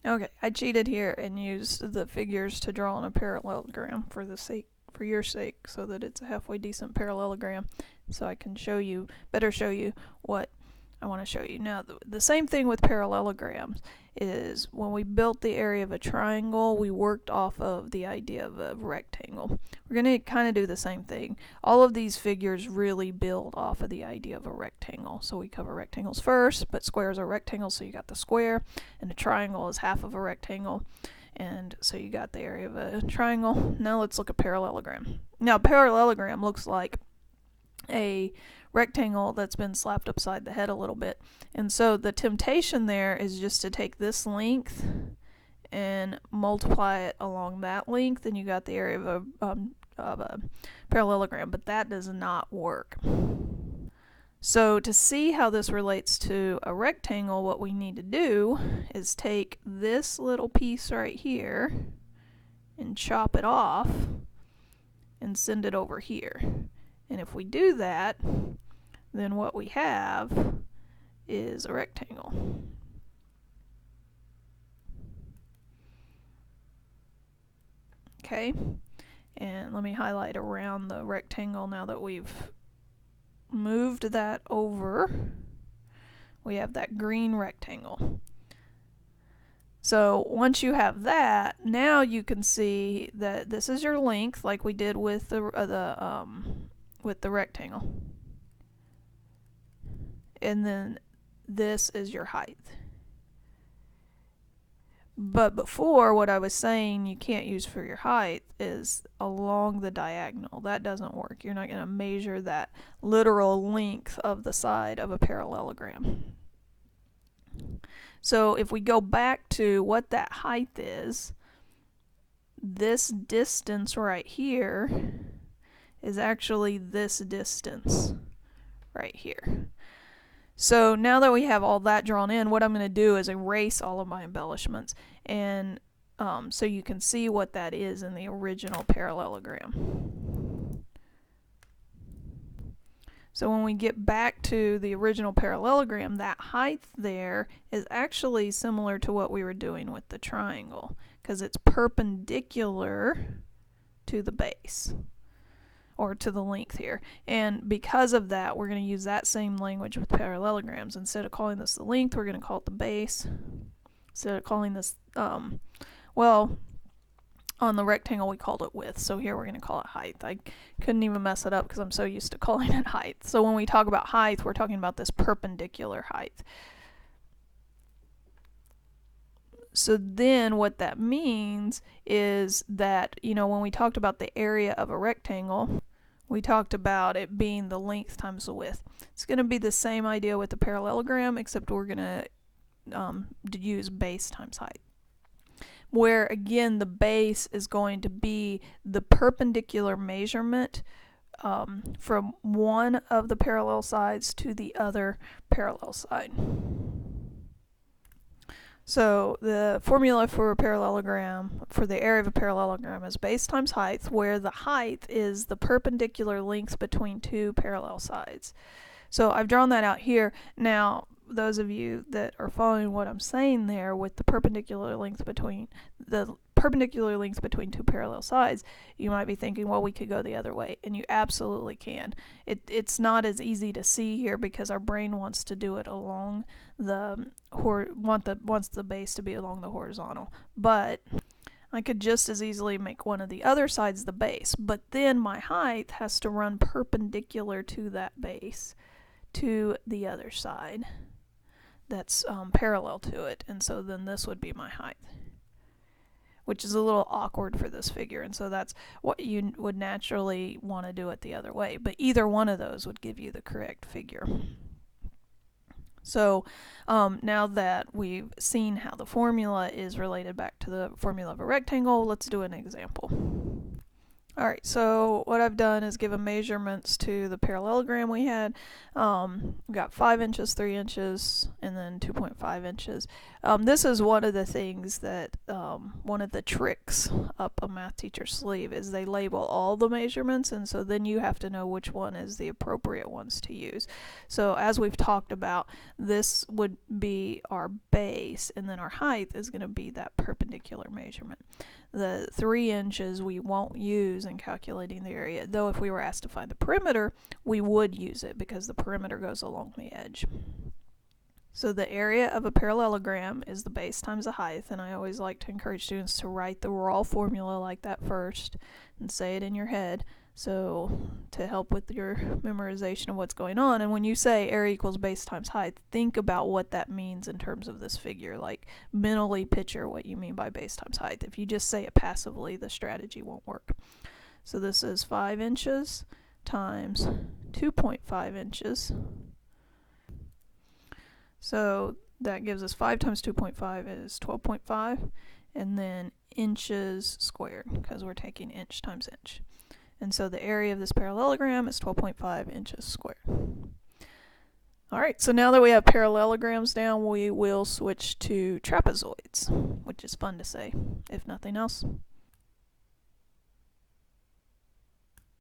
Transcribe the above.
Okay, I cheated here and used the figures to draw on a parallelogram for your sake, so that it's a halfway decent parallelogram, so I can better show you what I want to show you. Now, the same thing with parallelograms is when we built the area of a triangle, we worked off of the idea of a rectangle. We're going to kind of do the same thing. All of these figures really build off of the idea of a rectangle. So we cover rectangles first, but squares are rectangles, so you got the square, and a triangle is half of a rectangle. And so you got the area of a triangle. Now let's look at parallelogram. Now, parallelogram looks like a rectangle that's been slapped upside the head a little bit. And so the temptation there is just to take this length and multiply it along that length, and you got the area of a parallelogram, but that does not work. So to see how this relates to a rectangle, what we need to do is take this little piece right here and chop it off and send it over here. And if we do that, then what we have is a rectangle. Okay, and let me highlight around the rectangle now that we've moved that over. We have that green rectangle. So once you have that, now you can see that this is your length, like we did with the rectangle, and then this is your height. But before, what I was saying you can't use for your height is along the diagonal. That doesn't work. You're not going to measure that literal length of the side of a parallelogram. So if we go back to what that height is, this distance right here is actually this distance right here. So now that we have all that drawn in, what I'm going to do is erase all of my embellishments, and so you can see what that is in the original parallelogram. So when we get back to the original parallelogram, that height there is actually similar to what we were doing with the triangle, because it's perpendicular to the base, or to the length here. And because of that, we're going to use that same language with parallelograms. Instead of calling this the length, we're going to call it the base. Instead of calling this, well, on the rectangle we called it width, so here we're going to call it height. I couldn't even mess it up because I'm so used to calling it height. So when we talk about height, we're talking about this perpendicular height. So then what that means is that, when we talked about the area of a rectangle, we talked about it being the length times the width. It's going to be the same idea with the parallelogram, except we're going to use base times height, where again the base is going to be the perpendicular measurement from one of the parallel sides to the other parallel side. So the formula for a parallelogram, for the area of a parallelogram, is base times height, where the height is the perpendicular length between two parallel sides. So I've drawn that out here. Now, those of you that are following what I'm saying there with the perpendicular length between two parallel sides, you might be thinking, well, we could go the other way, and you absolutely can. It's not as easy to see here because our brain wants to do it along wants the base to be along the horizontal, but I could just as easily make one of the other sides the base, but then my height has to run perpendicular to that base to the other side that's parallel to it, and so then this would be my height, which is a little awkward for this figure, and so that's what you would naturally want to do it the other way, but either one of those would give you the correct figure. So now that we've seen how the formula is related back to the formula of a rectangle, let's do an example. Alright, so what I've done is given measurements to the parallelogram we had. We got 5 inches, 3 inches, and then 2.5 inches. This is one of the things that, one of the tricks up a math teacher's sleeve is they label all the measurements, and so then you have to know which one is the appropriate ones to use. So as we've talked about, this would be our base, and then our height is going to be that perpendicular measurement. The 3 inches we won't use in calculating the area, though if we were asked to find the perimeter, we would use it because the perimeter goes along the edge. So the area of a parallelogram is the base times the height, and I always like to encourage students to write the raw formula like that first and say it in your head, so to help with your memorization of what's going on. And when you say area equals base times height, think about what that means in terms of this figure. Like, mentally picture what you mean by base times height. If you just say it passively, the strategy won't work. So this is 5 inches times 2.5 inches. So that gives us 5 times 2.5 is 12.5, and then inches squared, because we're taking inch times inch. And so the area of this parallelogram is 12.5 inches squared. Alright, so now that we have parallelograms down, we will switch to trapezoids, which is fun to say, if nothing else.